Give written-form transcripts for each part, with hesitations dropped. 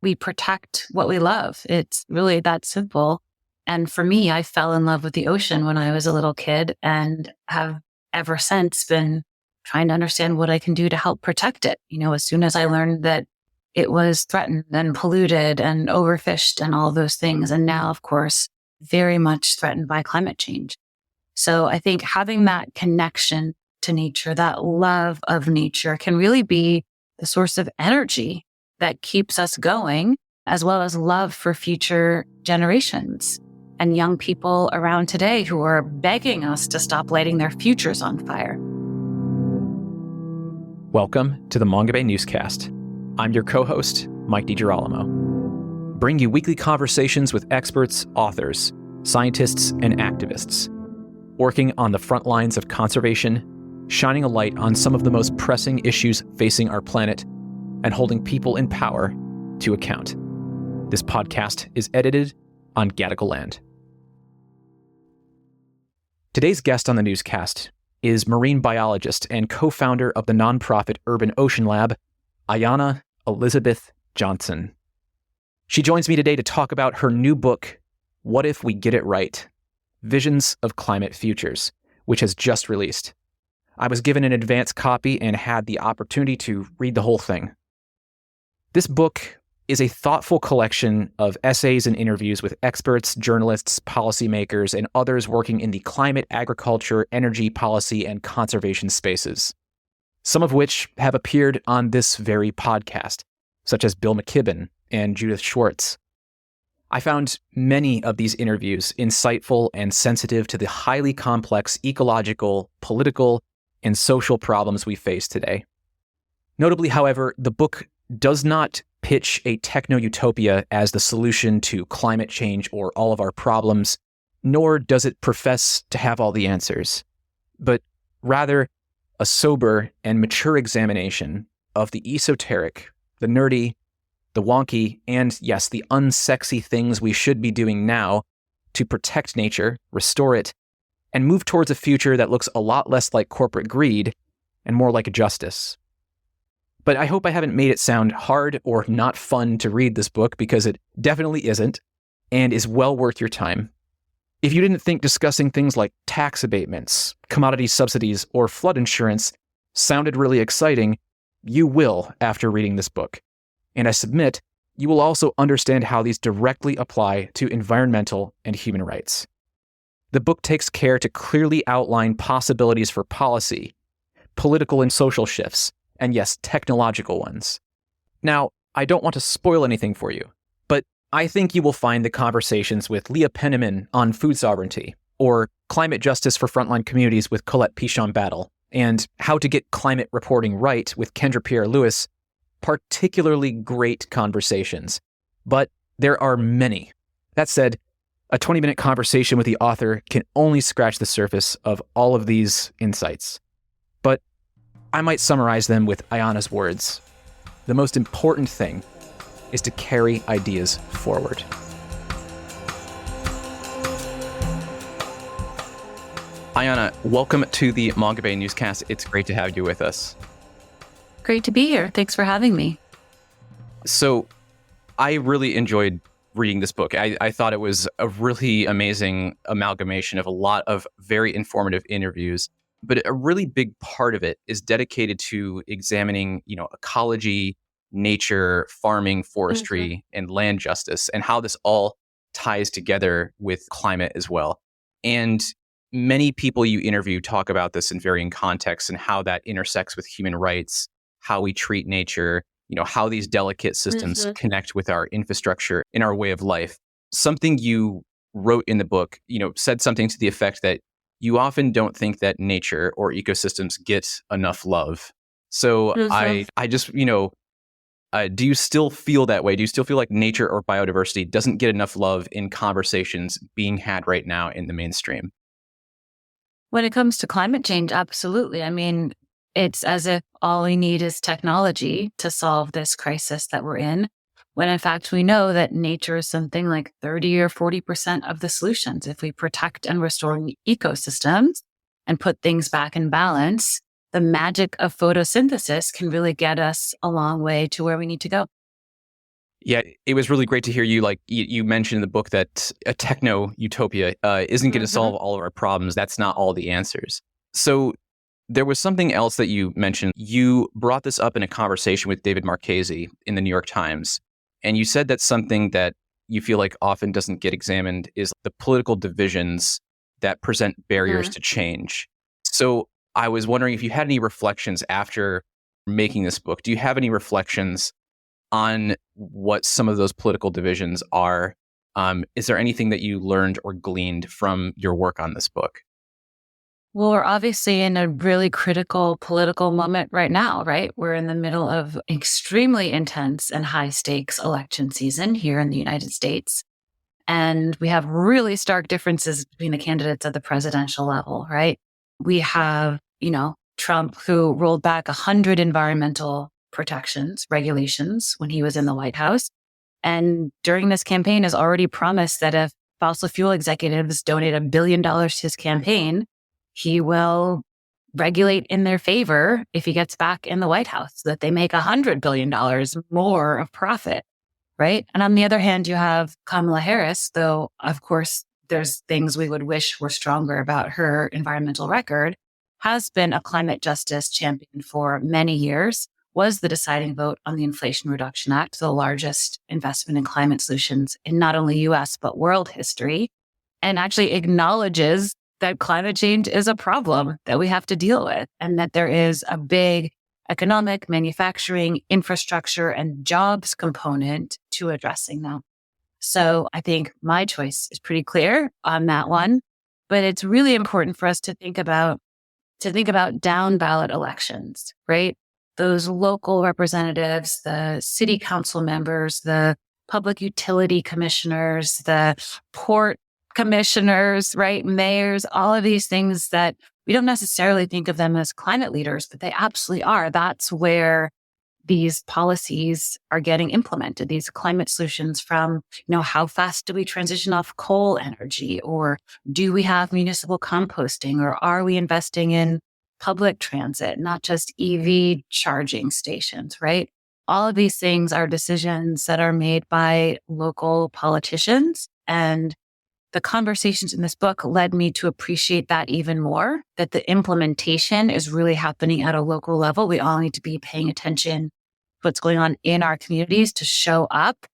we protect what we love. It's really that simple. And for me, I fell in love with the ocean when I was a little kid and have ever since been trying to understand what I can do to help protect it. As soon as I learned that it was threatened and polluted and overfished and all those things. And now, of course, very much threatened by climate change. So I think having that connection to nature, that love of nature can really be the source of energy that keeps us going, as well as love for future generations and young people around today who are begging us to stop lighting their futures on fire. Welcome to the Mongabay Newscast. I'm your co-host, Mike DiGirolamo. Bring you weekly conversations with experts, authors, scientists, and activists, working on the front lines of conservation, shining a light on some of the most pressing issues facing our planet, and holding people in power to account. This podcast is edited on Gattaca land. Today's guest on the newscast is marine biologist and co-founder of the nonprofit Urban Ocean Lab, Ayana Elizabeth Johnson. She joins me today to talk about her new book, What If We Get It Right? Visions of Climate Futures, which has just released. I was given an advance copy and had the opportunity to read the whole thing. This book is a thoughtful collection of essays and interviews with experts, journalists, policymakers, and others working in the climate, agriculture, energy policy, and conservation spaces, some of which have appeared on this very podcast, such as Bill McKibben and Judith Schwartz. I found many of these interviews insightful and sensitive to the highly complex ecological, political, and social problems we face today. Notably, however, the book does not pitch a techno-utopia as the solution to climate change or all of our problems, nor does it profess to have all the answers, but rather a sober and mature examination of the esoteric, the nerdy, the wonky, and yes, the unsexy things we should be doing now to protect nature, restore it, and move towards a future that looks a lot less like corporate greed and more like justice. But I hope I haven't made it sound hard or not fun to read this book, because it definitely isn't, and is well worth your time. If you didn't think discussing things like tax abatements, commodity subsidies, or flood insurance sounded really exciting, you will after reading this book. And I submit, you will also understand how these directly apply to environmental and human rights. The book takes care to clearly outline possibilities for policy, political and social shifts, and yes, technological ones. Now, I don't want to spoil anything for you, but I think you will find the conversations with Leah Penniman on food sovereignty, or climate justice for frontline communities with Colette Pichon-Battle, and how to get climate reporting right with Kendra Pierre-Lewis, particularly great conversations. But there are many. That said, a 20-minute conversation with the author can only scratch the surface of all of these insights. But I might summarize them with Ayana's words. The most important thing is to carry ideas forward. Ayana, welcome to the Mongabay Newscast. It's great to have you with us. Great to be here. Thanks for having me. So I really enjoyed reading this book. I thought it was a really amazing amalgamation of a lot of very informative interviews. But a really big part of it is dedicated to examining, ecology, nature, farming, forestry, and land justice, and how this all ties together with climate as well. And many people you interview talk about this in varying contexts and how that intersects with human rights, how we treat nature, how these delicate systems connect with our infrastructure in our way of life. Something you wrote in the book, said something to the effect that you often don't think that nature or ecosystems get enough love. So I just, do you still feel that way? Do you still feel like nature or biodiversity doesn't get enough love in conversations being had right now in the mainstream? When it comes to climate change, absolutely. I mean, it's as if all we need is technology to solve this crisis that we're in, when in fact we know that nature is something like 30 or 40% of the solutions. If we protect and restore ecosystems and put things back in balance, the magic of photosynthesis can really get us a long way to where we need to go. Yeah, it was really great to hear you. Like you mentioned in the book that a techno utopia isn't going to solve all of our problems. That's not all the answers. So there was something else that you mentioned. You brought this up in a conversation with David Marchese in the New York Times. And you said that something that you feel like often doesn't get examined is the political divisions that present barriers to change. So I was wondering if you had any reflections after making this book. Do you have any reflections on what some of those political divisions are? Is there anything that you learned or gleaned from your work on this book? Well, we're obviously in a really critical political moment right now, right? We're in the middle of extremely intense and high stakes election season here in the United States. And we have really stark differences between the candidates at the presidential level, right? We have, Trump, who rolled back 100 environmental protections, regulations when he was in the White House. And during this campaign has already promised that if fossil fuel executives donate $1 billion to his campaign, he will regulate in their favor if he gets back in the White House, so that they make $100 billion more of profit, right? And on the other hand, you have Kamala Harris, though, of course, there's things we would wish were stronger about her environmental record, has been a climate justice champion for many years, was the deciding vote on the Inflation Reduction Act, the largest investment in climate solutions in not only US, but world history, and actually acknowledges that climate change is a problem that we have to deal with, and that there is a big economic, manufacturing, infrastructure, and jobs component to addressing them. So I think my choice is pretty clear on that one, but it's really important for us to think about down ballot elections, right? Those local representatives, the city council members, the public utility commissioners, the port commissioners, right? Mayors, all of these things that we don't necessarily think of them as climate leaders, but they absolutely are. That's where these policies are getting implemented, these climate solutions from, how fast do we transition off coal energy? Or do we have municipal composting? Or are we investing in public transit, not just EV charging stations, right? All of these things are decisions that are made by local politicians, and the conversations in this book led me to appreciate that even more, that the implementation is really happening at a local level. We all need to be paying attention to what's going on in our communities, to show up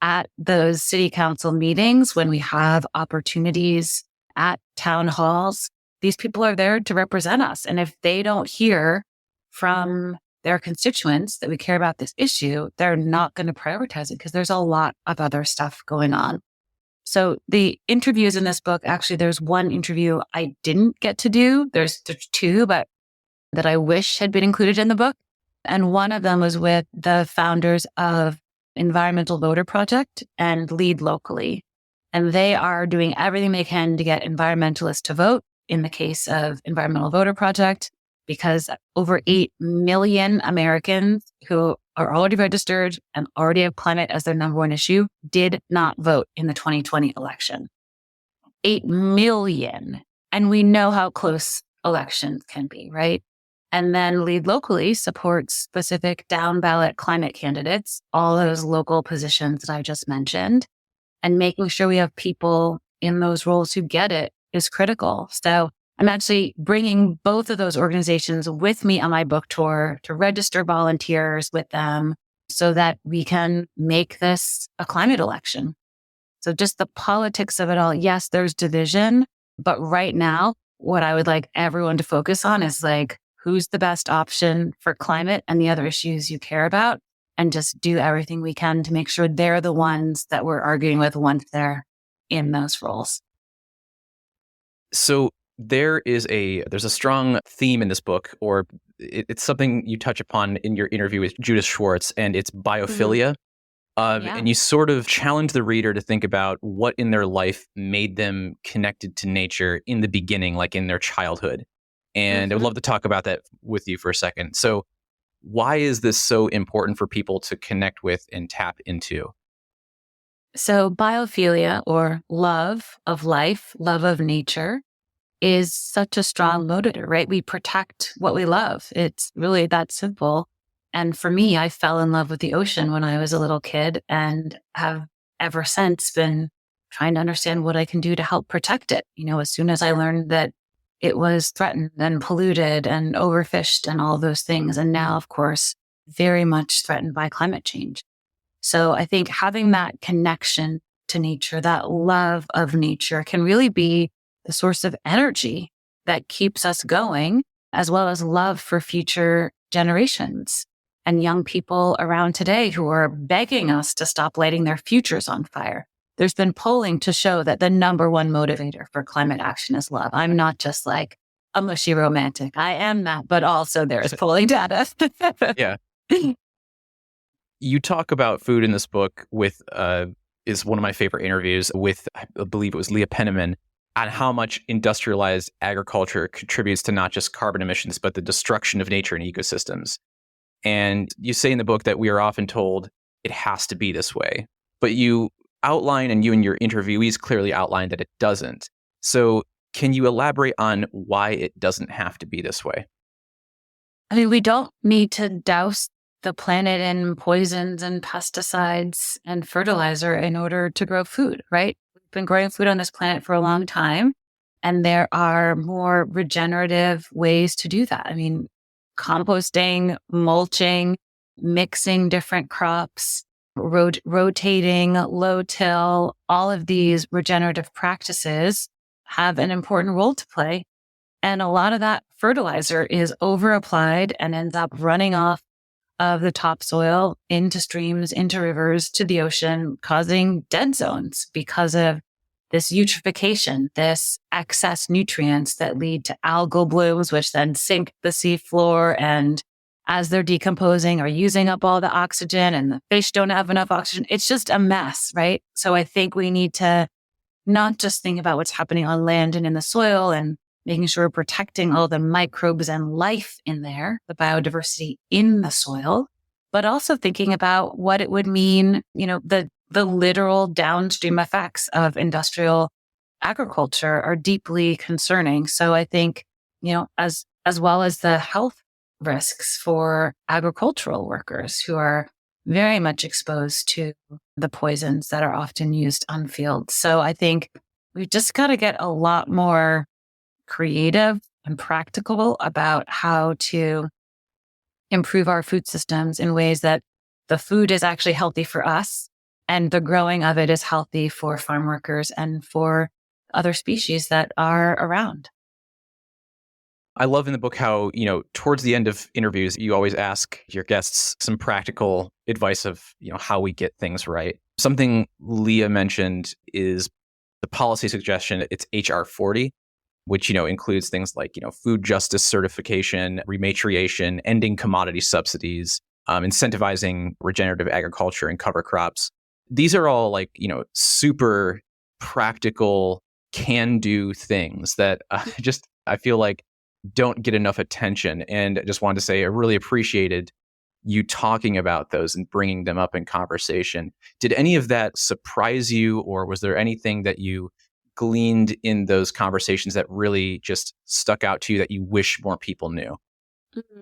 at those city council meetings when we have opportunities at town halls. These people are there to represent us. And if they don't hear from their constituents that we care about this issue, they're not going to prioritize it because there's a lot of other stuff going on. So the interviews in this book, actually, there's one interview I didn't get to do. There's two, but that I wish had been included in the book. And one of them was with the founders of Environmental Voter Project and Lead Locally. And they are doing everything they can to get environmentalists to vote in the case of Environmental Voter Project, because over 8 million Americans who are already registered and already have climate as their number one issue did not vote in the 2020 election. 8 million. And we know how close elections can be, right? And then Lead Locally supports specific down ballot climate candidates, all those local positions that I just mentioned, and making sure we have people in those roles who get it is critical. So I'm actually bringing both of those organizations with me on my book tour to register volunteers with them so that we can make this a climate election. So just the politics of it all. Yes, there's division, but right now, what I would like everyone to focus on is who's the best option for climate and the other issues you care about, and just do everything we can to make sure they're the ones that we're arguing with once they're in those roles. So there's a strong theme in this book, or it's something you touch upon in your interview with Judith Schwartz, and it's biophilia. And you sort of challenge the reader to think about what in their life made them connected to nature in the beginning, like in their childhood. And I would love to talk about that with you for a second. So why is this so important for people to connect with and tap into? So biophilia, or love of life, love of nature, is such a strong motivator, right? We protect what we love. It's really that simple. And for me, I fell in love with the ocean when I was a little kid and have ever since been trying to understand what I can do to help protect it. As soon as I learned that it was threatened and polluted and overfished and all those things. And now, of course, very much threatened by climate change. So I think having that connection to nature, that love of nature can really be the source of energy that keeps us going, as well as love for future generations and young people around today who are begging us to stop lighting their futures on fire. There's been polling to show that the number one motivator for climate action is love. I'm not just like a mushy romantic. I am that, but also there's polling data. Yeah. You talk about food in this book with, is one of my favorite interviews with, I believe it was Leah Penniman, on how much industrialized agriculture contributes to not just carbon emissions, but the destruction of nature and ecosystems. And you say in the book that we are often told it has to be this way, but you outline, and you and your interviewees clearly outline that it doesn't. So can you elaborate on why it doesn't have to be this way? I mean, we don't need to douse the planet in poisons and pesticides and fertilizer in order to grow food, right? We've been growing food on this planet for a long time, and there are more regenerative ways to do that. I mean, composting, mulching, mixing different crops, rotating, low till, all of these regenerative practices have an important role to play. And a lot of that fertilizer is over applied and ends up running off of the topsoil into streams, into rivers, to the ocean, causing dead zones because of this eutrophication, this excess nutrients that lead to algal blooms, which then sink the seafloor, and as they're decomposing, are using up all the oxygen, and the fish don't have enough oxygen. It's just a mess, right? So I think we need to not just think about what's happening on land and in the soil and making sure we're protecting all the microbes and life in there, the biodiversity in the soil, but also thinking about what it would mean, the literal downstream effects of industrial agriculture are deeply concerning. So I think, as well as the health risks for agricultural workers who are very much exposed to the poisons that are often used on fields. So I think we've just got to get a lot more creative and practical about how to improve our food systems in ways that the food is actually healthy for us and the growing of it is healthy for farm workers and for other species that are around. I love in the book how, towards the end of interviews, you always ask your guests some practical advice of, how we get things right. Something Leah mentioned is the policy suggestion. It's HR 40, which, includes things like, food justice certification, rematriation, ending commodity subsidies, incentivizing regenerative agriculture and cover crops. These are all super practical, can-do things that I feel like don't get enough attention. And I just wanted to say I really appreciated you talking about those and bringing them up in conversation. Did any of that surprise you, or was there anything that you gleaned in those conversations that really just stuck out to you that you wish more people knew? Mm-hmm.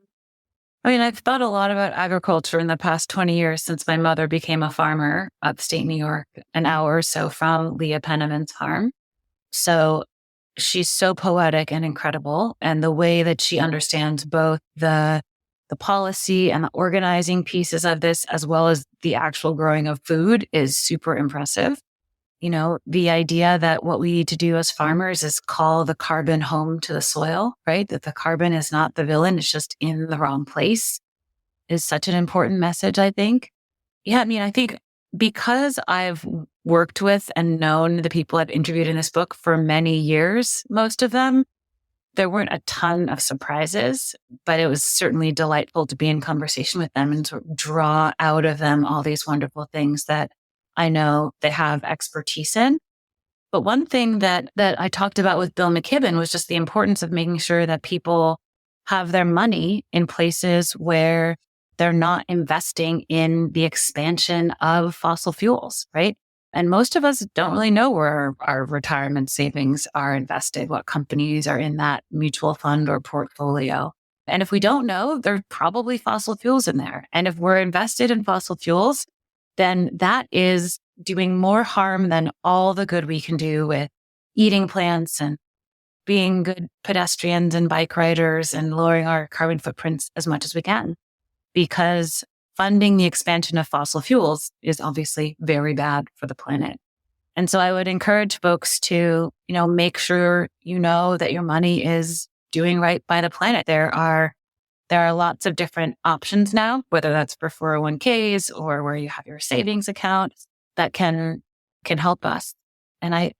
I mean, I've thought a lot about agriculture in the past 20 years since my mother became a farmer upstate New York, an hour or so from Leah Penniman's farm. So she's so poetic and incredible. And the way that she understands both the policy and the organizing pieces of this, as well as the actual growing of food, is super impressive. The idea that what we need to do as farmers is call the carbon home to the soil, right? That the carbon is not the villain, it's just in the wrong place, is such an important message, I think. Yeah, I mean, I think because I've worked with and known the people I've interviewed in this book for many years, most of them, there weren't a ton of surprises, but it was certainly delightful to be in conversation with them and to draw out of them all these wonderful things that I know they have expertise in. But one thing that I talked about with Bill McKibben was just the importance of making sure that people have their money in places where they're not investing in the expansion of fossil fuels, right? And most of us don't really know where our retirement savings are invested, what companies are in that mutual fund or portfolio. And if we don't know, there's probably fossil fuels in there. And if we're invested in fossil fuels, then that is doing more harm than all the good we can do with eating plants and being good pedestrians and bike riders and lowering our carbon footprints as much as we can. Because funding the expansion of fossil fuels is obviously very bad for the planet. And so I would encourage folks to, make sure you know that your money is doing right by the planet. There are lots of different options now, whether that's for 401ks or where you have your savings account that can help us. And I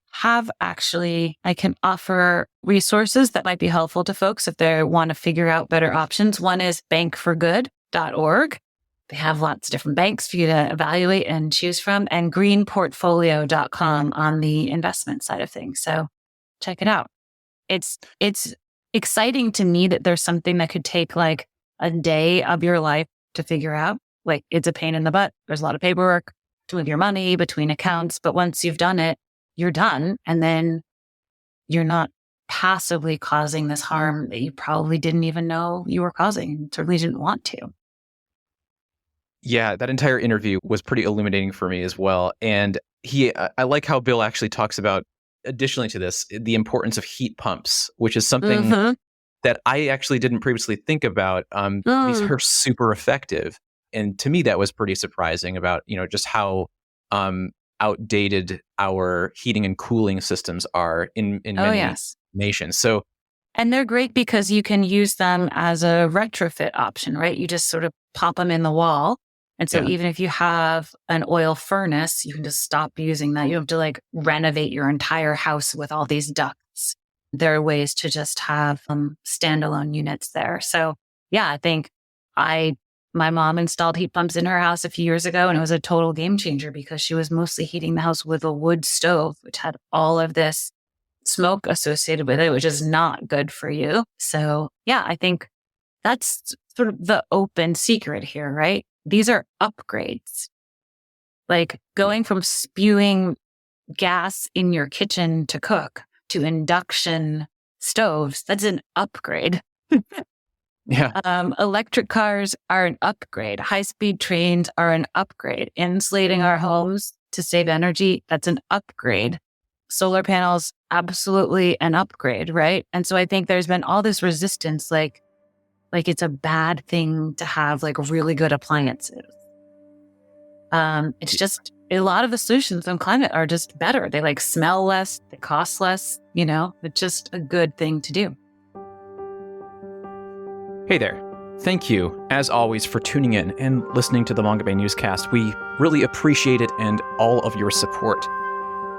can offer resources that might be helpful to folks if they want to figure out better options. One is bankforgood.org. They have lots of different banks for you to evaluate and choose from, and greenportfolio.com on the investment side of things. So check it out. It's exciting to me that there's something that could take like a day of your life to figure out. Like, it's a pain in the butt. There's a lot of paperwork to move your money between accounts, but once you've done it, you're done. And then you're not passively causing this harm that you probably didn't even know you were causing and certainly didn't want to. Yeah, that entire interview was pretty illuminating for me as well. And I like how Bill actually talks about, additionally to this, the importance of heat pumps, which is something that I actually didn't previously think about. These are super effective. And to me, that was pretty surprising about, just how outdated our heating and cooling systems are in many nations. So, and they're great because you can use them as a retrofit option, right? You just sort of pop them in the wall. And so even if you have an oil furnace, you can just stop using that. You have to like renovate your entire house with all these ducts. There are ways to just have standalone units there. So I think my mom installed heat pumps in her house a few years ago, and it was a total game changer because she was mostly heating the house with a wood stove, which had all of this smoke associated with it, which is not good for you. So I think that's sort of the open secret here, right? These are upgrades. Like going from spewing gas in your kitchen to cook to induction stoves, that's an upgrade. Electric cars are an upgrade. High-speed trains are an upgrade. Insulating our homes to save energy, that's an upgrade. Solar panels, absolutely an upgrade, right? And so I think there's been all this resistance, like it's a bad thing to have like really good appliances. It's just a lot of the solutions on climate are just better. They like smell less, they cost less, it's just a good thing to do. Hey there. Thank you, as always, for tuning in and listening to the Mongabay Newscast. We really appreciate it and all of your support.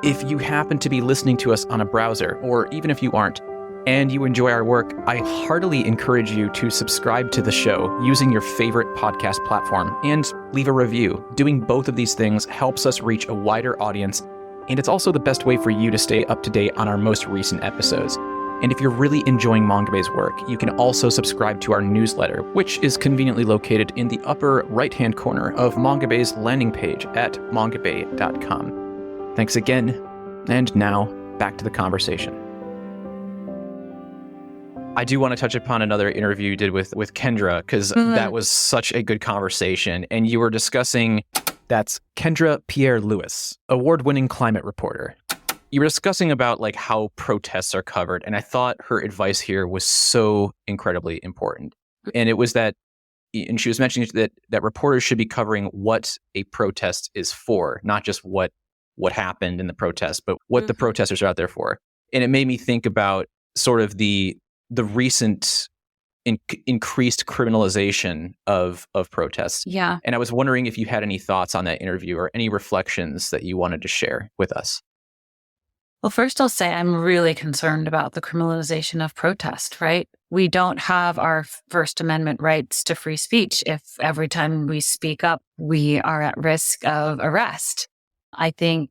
If you happen to be listening to us on a browser, or even if you aren't, and you enjoy our work, I heartily encourage you to subscribe to the show using your favorite podcast platform and leave a review. Doing both of these things helps us reach a wider audience, and it's also the best way for you to stay up to date on our most recent episodes. And if you're really enjoying Mongabay's work, you can also subscribe to our newsletter, which is conveniently located in the upper right-hand corner of Mongabay's landing page at mongabay.com. Thanks again, and now back to the conversation. I do want to touch upon another interview you did with Kendra, because that was such a good conversation. And you were discussing, that's Kendra Pierre-Louis, award-winning climate reporter. You were discussing about like how protests are covered, and I thought her advice here was so incredibly important. And it was that, and she was mentioning that reporters should be covering what a protest is for, not just what happened in the protest, but what the protesters are out there for. And it made me think about sort of the recent increased criminalization of protests. Yeah. And I was wondering if you had any thoughts on that interview or any reflections that you wanted to share with us. Well, first I'll say I'm really concerned about the criminalization of protest, right? We don't have our First Amendment rights to free speech if every time we speak up, we are at risk of arrest. I think,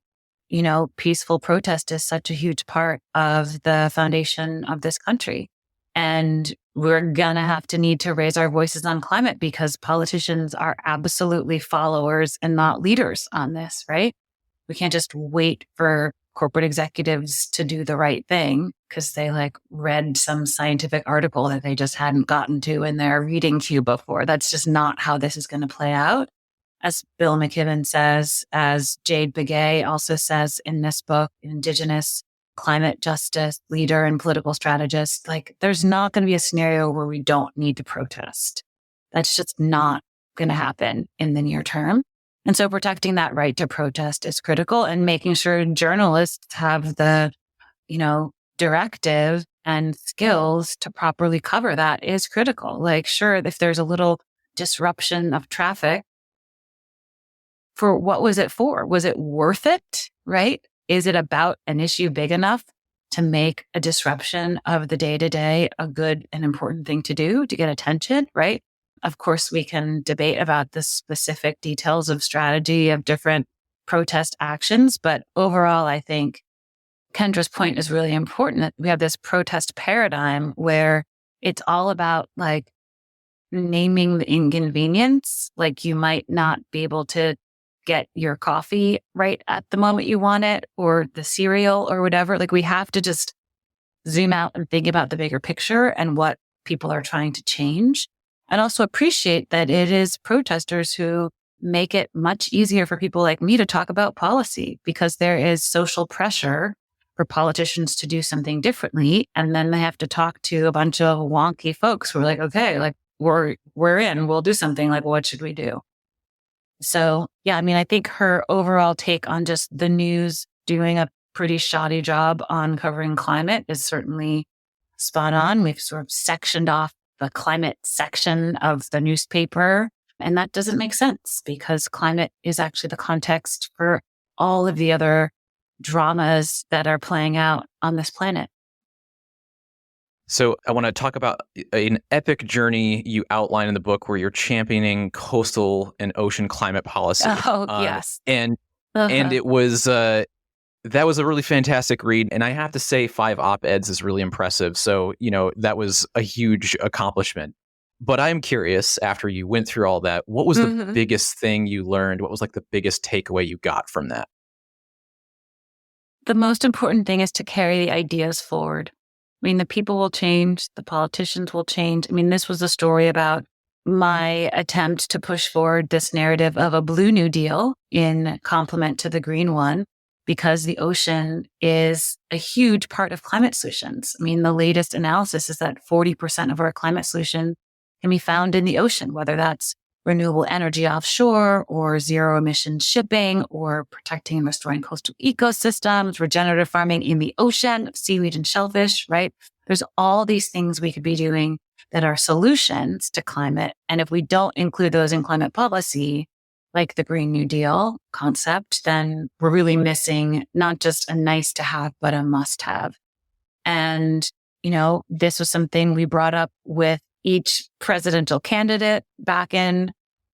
peaceful protest is such a huge part of the foundation of this country. And we're going to need to raise our voices on climate because politicians are absolutely followers and not leaders on this, right? We can't just wait for corporate executives to do the right thing because they like read some scientific article that they just hadn't gotten to in their reading queue before. That's just not how this is going to play out. As Bill McKibben says, as Jade Begay also says in this book, Indigenous climate justice leader and political strategist, like there's not going to be a scenario where we don't need to protest. That's just not going to happen in the near term. And so protecting that right to protest is critical, and making sure journalists have the, directive and skills to properly cover that is critical. Like, sure, if there's a little disruption of traffic, for what was it for? Was it worth it? Right? Is it about an issue big enough to make a disruption of the day to day a good and important thing to do to get attention? Right? Of course, we can debate about the specific details of strategy of different protest actions. But overall, I think Kendra's point is really important, that we have this protest paradigm where it's all about like naming the inconvenience. Like you might not be able to get your coffee right at the moment you want it, or the cereal or whatever. Like we have to just zoom out and think about the bigger picture and what people are trying to change. And also appreciate that it is protesters who make it much easier for people like me to talk about policy, because there is social pressure for politicians to do something differently. And then they have to talk to a bunch of wonky folks who are like, okay, like we're in, we'll do something. Like, what should we do? So yeah, I mean, I think her overall take on just the news doing a pretty shoddy job on covering climate is certainly spot on. We've sort of sectioned off the climate section of the newspaper, and that doesn't make sense because climate is actually the context for all of the other dramas that are playing out on this planet. So I want to talk about an epic journey you outline in the book where you're championing coastal and ocean climate policy. Oh, yes. And it was, that was a really fantastic read. And I have to say 5 op-eds is really impressive. So, that was a huge accomplishment. But I'm curious, after you went through all that, what was the biggest thing you learned? What was like the biggest takeaway you got from that? The most important thing is to carry the ideas forward. I mean, the people will change, the politicians will change. I mean, this was a story about my attempt to push forward this narrative of a Blue New Deal in complement to the green one, because the ocean is a huge part of climate solutions. I mean, the latest analysis is that 40% of our climate solution can be found in the ocean, whether that's renewable energy offshore or zero emission shipping or protecting and restoring coastal ecosystems, regenerative farming in the ocean, seaweed and shellfish, right? There's all these things we could be doing that are solutions to climate. And if we don't include those in climate policy, like the Green New Deal concept, then we're really missing not just a nice to have, but a must have. And, this was something we brought up with each presidential candidate back in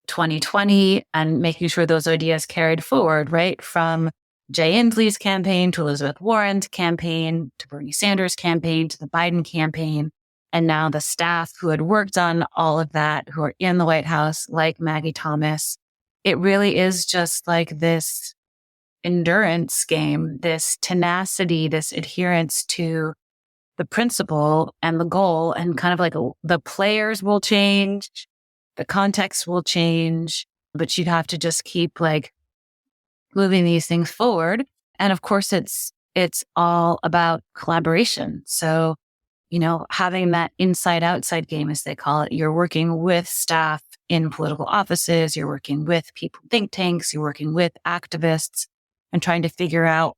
2020 and making sure those ideas carried forward, right? From Jay Inslee's campaign to Elizabeth Warren's campaign to Bernie Sanders' campaign to the Biden campaign. And now the staff who had worked on all of that, who are in the White House, like Maggie Thomas. It really is just like this endurance game, this tenacity, this adherence to the principle and the goal, and kind of like the players will change, the context will change, but you'd have to just keep like moving these things forward. And of course, it's all about collaboration. So, having that inside outside game, as they call it, you're working with staff in political offices, you're working with people, think tanks, you're working with activists and trying to figure out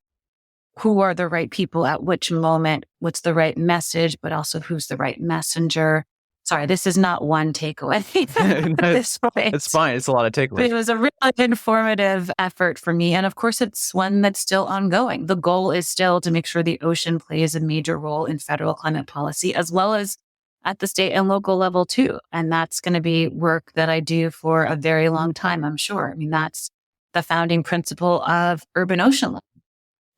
who are the right people at which moment, what's the right message, but also who's the right messenger. Sorry, this is not one takeaway at this point. It's fine. It's a lot of takeaways. It was a really informative effort for me. And of course, it's one that's still ongoing. The goal is still to make sure the ocean plays a major role in federal climate policy, as well as at the state and local level too. And that's going to be work that I do for a very long time, I'm sure. I mean, that's the founding principle of urban ocean law,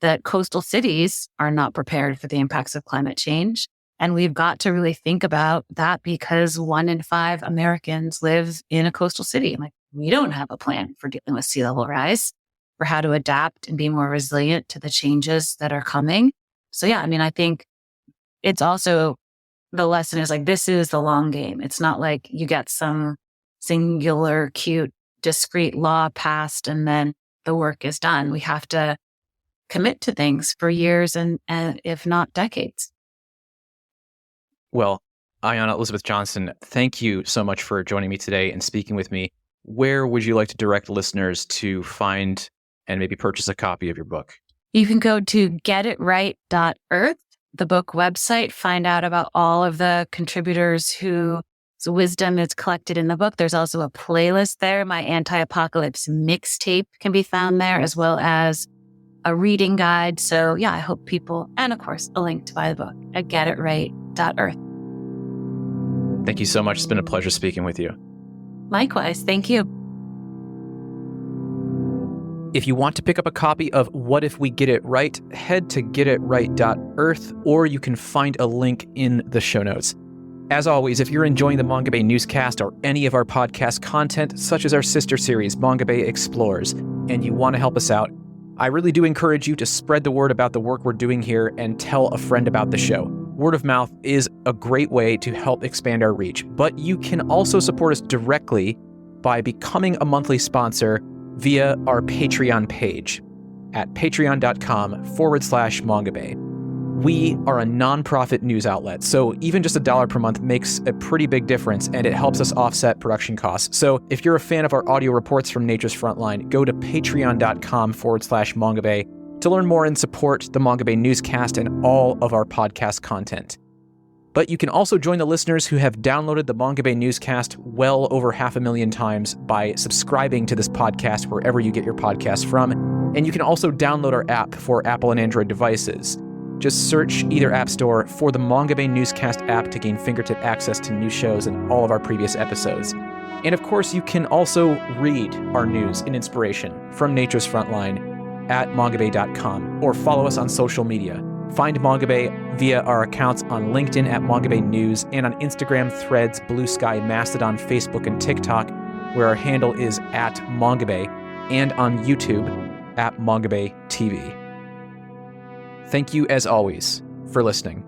that coastal cities are not prepared for the impacts of climate change. And we've got to really think about that, because 1 in 5 Americans live in a coastal city. Like, we don't have a plan for dealing with sea level rise, for how to adapt and be more resilient to the changes that are coming. So yeah, I mean, I think it's also, the lesson is like, this is the long game. It's not like you get some singular, cute, discrete law passed and then the work is done. We have to commit to things for years and if not decades. Well, Ayana Elizabeth Johnson, thank you so much for joining me today and speaking with me. Where would you like to direct listeners to find and maybe purchase a copy of your book? You can go to getitright.earth, the book website, find out about all of the contributors whose wisdom is collected in the book. There's also a playlist there. My anti-apocalypse mixtape can be found there, as well as a reading guide. So yeah, I hope people, and of course, a link to buy the book at getitright.earth. Thank you so much. It's been a pleasure speaking with you. Likewise. Thank you. If you want to pick up a copy of What If We Get It Right, head to getitright.earth, or you can find a link in the show notes. As always, if you're enjoying the Mongabay Newscast or any of our podcast content, such as our sister series, Mongabay Explores, and you want to help us out, I really do encourage you to spread the word about the work we're doing here and tell a friend about the show. Word of mouth is a great way to help expand our reach, but you can also support us directly by becoming a monthly sponsor via our Patreon page at patreon.com/Mongabay. We are a nonprofit news outlet, so even just $1 per month makes a pretty big difference, and it helps us offset production costs. So if you're a fan of our audio reports from Nature's Frontline, go to patreon.com/Mongabay to learn more and support the Mongabay Newscast and all of our podcast content. But you can also join the listeners who have downloaded the Mongabay Newscast well over 500,000 times by subscribing to this podcast wherever you get your podcasts from. And you can also download our app for Apple and Android devices. Just search either app store for the Mongabay Newscast app to gain fingertip access to new shows and all of our previous episodes. And of course, you can also read our news and inspiration from Nature's Frontline at mongabay.com, or follow us on social media. Find Mongabay via our accounts on LinkedIn at Mongabay News, and on Instagram, Threads, Blue Sky, Mastodon, Facebook, and TikTok, where our handle is at Mongabay, and on YouTube at Mongabay TV. Thank you, as always, for listening.